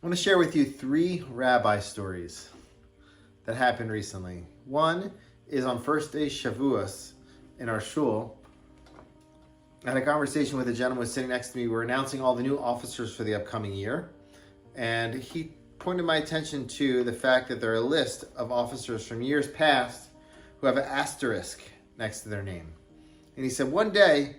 I want to share with you 3 rabbi stories that happened recently. One is on first day Shavuot in our shul. I had a conversation with a gentleman who was sitting next to me. We were announcing all the new officers for the upcoming year. And he pointed my attention to the fact that there are a list of officers from years past who have an asterisk next to their name. And he said, one day,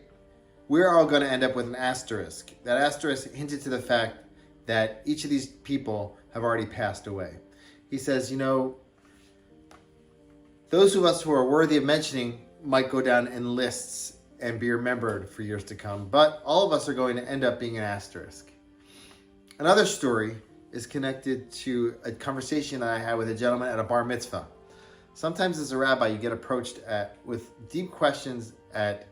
we're all going to end up with an asterisk. That asterisk hinted to the fact that each of these people have already passed away. He says, those of us who are worthy of mentioning might go down in lists and be remembered for years to come, but all of us are going to end up being an asterisk. Another story is connected to a conversation I had with a gentleman at a bar mitzvah. Sometimes as a rabbi, you get approached with deep questions at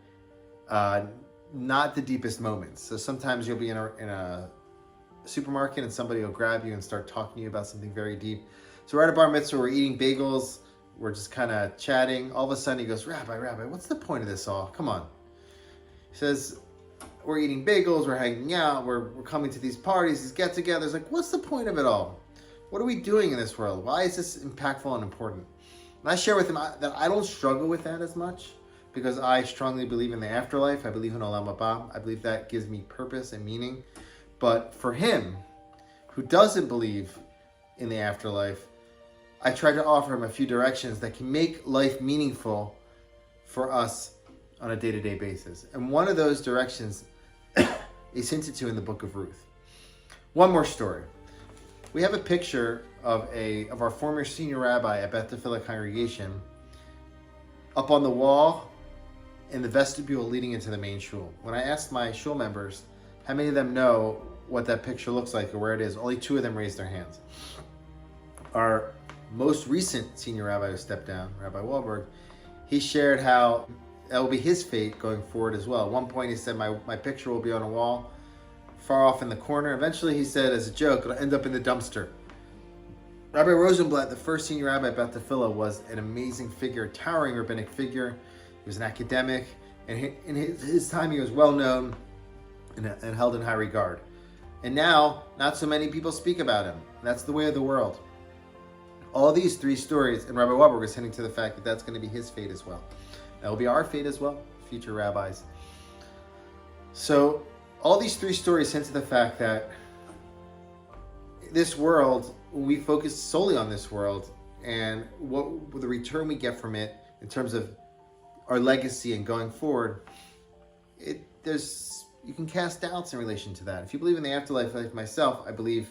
not the deepest moments. So sometimes you'll be in a supermarket and somebody will grab you and start talking to you about something very deep. So we're at a bar mitzvah, we're eating bagels, we're just kind of chatting. All of a sudden he goes, Rabbi, what's the point of this all? Come on. He says, we're eating bagels, we're hanging out, we're coming to these parties, these get-togethers. Like, what's the point of it all? What are we doing in this world? Why is this impactful and important? And I share with him that I don't struggle with that as much because I strongly believe in the afterlife. I believe in Olam Haba. I believe that gives me purpose and meaning. But for him, who doesn't believe in the afterlife, I try to offer him a few directions that can make life meaningful for us on a day-to-day basis. And one of those directions is hinted to in the book of Ruth. One more story. We have a picture of our former senior rabbi at Beth Tefillah congregation up on the wall in the vestibule leading into the main shul. When I asked my shul members how many of them know what that picture looks like or where it is, only 2 of them raised their hands. Our most recent senior rabbi who stepped down, Rabbi Wahlberg, he shared how that will be his fate going forward as well. At one point he said, my picture will be on a wall far off in the corner. Eventually he said, as a joke, it'll end up in the dumpster. Rabbi Rosenblatt, the first senior rabbi at Beth Tefillah, was an amazing figure, towering rabbinic figure. He was an academic, and in his time he was well known and held in high regard. And now, not so many people speak about him. That's the way of the world. All these 3 stories, and Rabbi Wahlberg is hinting to the fact that that's going to be his fate as well. That will be our fate as well, future rabbis. So, all these 3 stories hint to the fact that this world, we focus solely on this world and what the return we get from it in terms of our legacy and going forward, you can cast doubts in relation to that. If you believe in the afterlife, like myself, I believe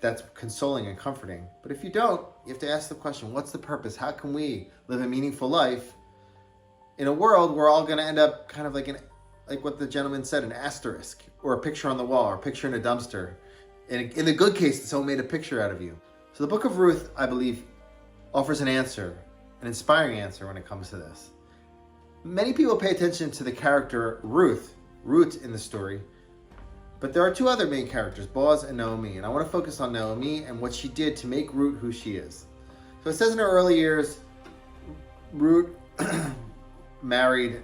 that's consoling and comforting. But if you don't, you have to ask the question, what's the purpose? How can we live a meaningful life in a world where we're all going to end up kind of like what the gentleman said, an asterisk, or a picture on the wall, or a picture in a dumpster. And in the good case, someone made a picture out of you. So the book of Ruth, I believe, offers an answer, an inspiring answer when it comes to this. Many people pay attention to the character Ruth in the story, but there are 2 other main characters, Boaz and Naomi, and I want to focus on Naomi and what she did to make Ruth who she is. So it says in her early years, Ruth married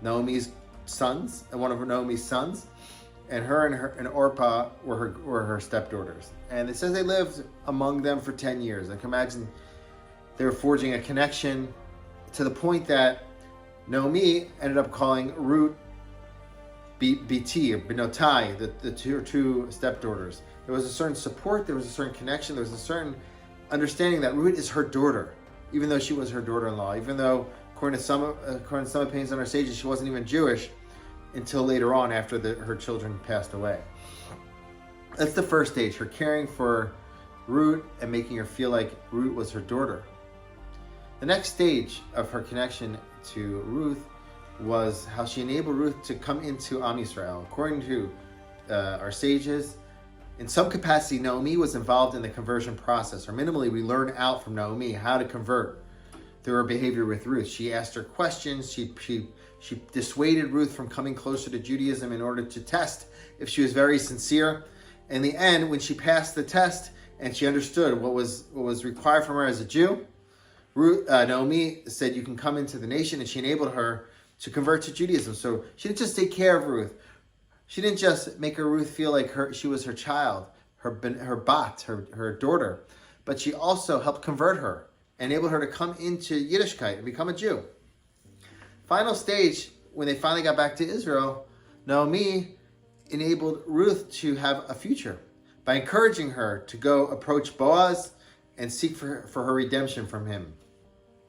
Naomi's sons, one of Naomi's sons, and her and Orpah were her stepdaughters. And it says they lived among them for 10 years. I can imagine they were forging a connection to the point that Naomi ended up calling Ruth BT or Benotai, the 2 stepdaughters. There was a certain support, there was a certain connection, there was a certain understanding that Ruth is her daughter, even though she was her daughter-in-law, even though according to some opinions on our sages, she wasn't even Jewish until later on after her children passed away. That's the first stage, her caring for Ruth and making her feel like Ruth was her daughter. The next stage of her connection to Ruth was how she enabled Ruth to come into Am Yisrael. According to our sages, in some capacity, Naomi was involved in the conversion process, or minimally, we learn out from Naomi how to convert through her behavior with Ruth. She asked her questions. She dissuaded Ruth from coming closer to Judaism in order to test if she was very sincere. In the end, when she passed the test and she understood what was required from her as a Jew, Naomi said, you can come into the nation, and she enabled her to convert to Judaism. So she didn't just take care of Ruth. She didn't just make her Ruth feel like she was her child, her daughter, but she also helped convert her, enabled her to come into Yiddishkeit and become a Jew. Final stage, when they finally got back to Israel, Naomi enabled Ruth to have a future by encouraging her to go approach Boaz and seek for her redemption from him.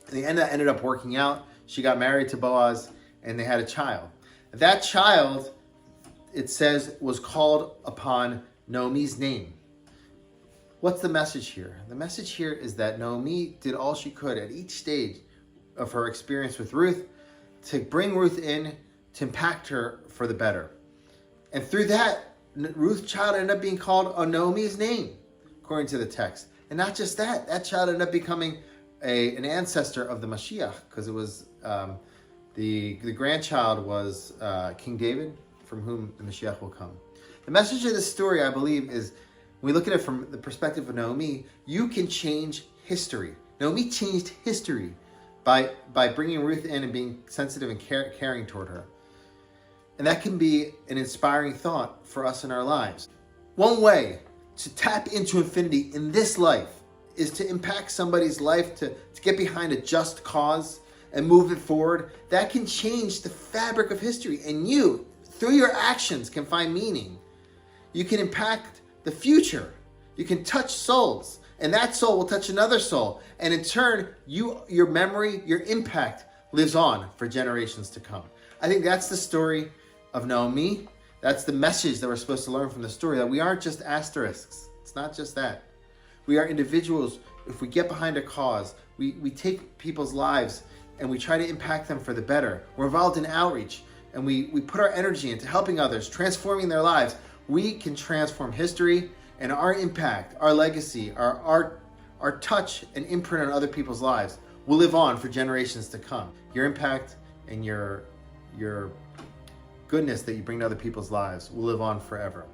And the end that ended up working out. She got married to Boaz and they had a child. That child, it says, was called upon Naomi's name. What's the message here? The message here is that Naomi did all she could at each stage of her experience with Ruth to bring Ruth in, to impact her for the better. And through that, Ruth's child ended up being called on Naomi's name, according to the text. And not just that, that child ended up becoming an ancestor of the Mashiach, because it was the grandchild was King David, from whom the Mashiach will come. The message of this story, I believe, is when we look at it from the perspective of Naomi, you can change history. Naomi changed history by bringing Ruth in and being sensitive and caring toward her. And that can be an inspiring thought for us in our lives. One way to tap into infinity in this life is to impact somebody's life, to get behind a just cause and move it forward. That can change the fabric of history. And you, through your actions, can find meaning. You can impact the future. You can touch souls. And that soul will touch another soul. And in turn, your memory, your impact lives on for generations to come. I think that's the story of Naomi. That's the message that we're supposed to learn from the story, that we aren't just asterisks. It's not just that. We are individuals. If we get behind a cause, we take people's lives and we try to impact them for the better. We're involved in outreach and we put our energy into helping others, transforming their lives. We can transform history, and our impact, our legacy, our touch and imprint on other people's lives will live on for generations to come. Your impact and your goodness that you bring to other people's lives will live on forever.